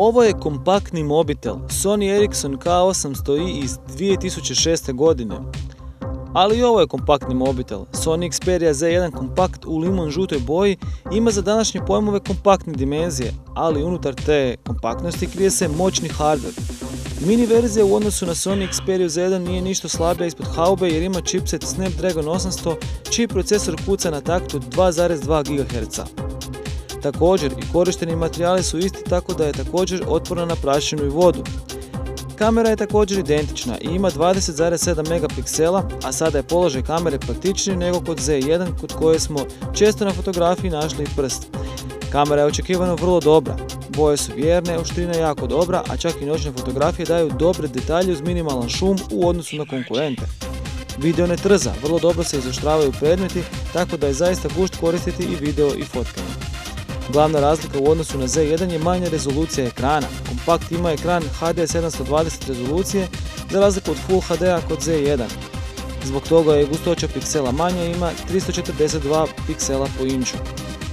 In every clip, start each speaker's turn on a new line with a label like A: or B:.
A: Ovo je kompaktni mobitel Sony Ericsson K800i iz 2006. godine. Ali i ovo je kompaktni mobitel. Sony Xperia Z1 kompakt u limon žutoj boji ima za današnje pojmove kompaktne dimenzije, ali unutar te kompaktnosti krije se moćni hardware. Mini verzija u odnosu na Sony Xperia Z1 nije ništa slabija ispod haube jer ima chipset Snapdragon 800 čiji procesor kuca na taktu 2,2 GHz. Također i korišteni materijali su isti, tako da je također otporna na prašinu i vodu. Kamera je također identična i ima 20,7 megapiksela, a sada je položaj kamere praktičniji nego kod Z1 kod koje smo često na fotografiji našli prst. Kamera je očekivano vrlo dobra, boje su vjerne, oštrina je jako dobra, a čak i noćne fotografije daju dobre detalje uz minimalan šum u odnosu na konkurente. Video ne trza, vrlo dobro se izoštravaju predmeti, tako da je zaista gušt koristiti i video i fotkanje. Glavna razlika u odnosu na Z1 je manja rezolucija ekrana. Kompakt ima ekran HD 720 rezolucije za razliku od Full HD-a kod Z1. Zbog toga je gustoća piksela manja i ima 342 piksela po inču.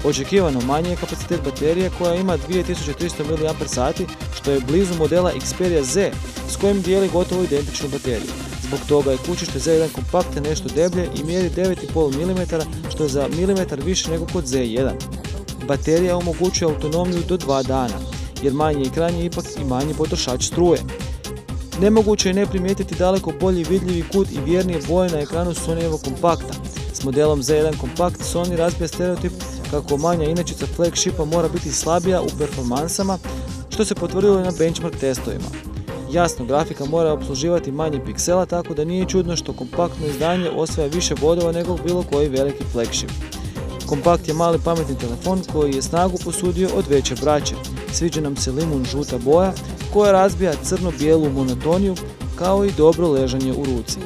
A: Očekivano manji je kapacitet baterije koja ima 2300 mAh, što je blizu modela Xperia Z s kojim dijeli gotovo identičnu bateriju. Zbog toga je kućište Z1 kompakt nešto deblje i mjeri 9,5 mm, što je za milimetar više nego kod Z1. Baterija omogućuje autonomiju do 2 dana, jer manji ekran je ipak i manji potrošač struje. Nemoguće je ne primijetiti daleko bolji vidljivi kut i vjernije boje na ekranu Sonyjevog kompakta. S modelom Z1 kompakt Sony razbija stereotip kako manja inačica flagshipa mora biti slabija u performansama, što se potvrdilo i na benchmark testovima. Jasno, grafika mora opsluživati manje piksela, tako da nije čudno što kompaktno izdanje osvaja više bodova nego bilo koji veliki flagship. Kompakt je mali pametni telefon koji je snagu posudio od veće braće. Sviđa nam se limun žuta boja koja razbija crno-bijelu monotoniju kao i dobro ležanje u ruci.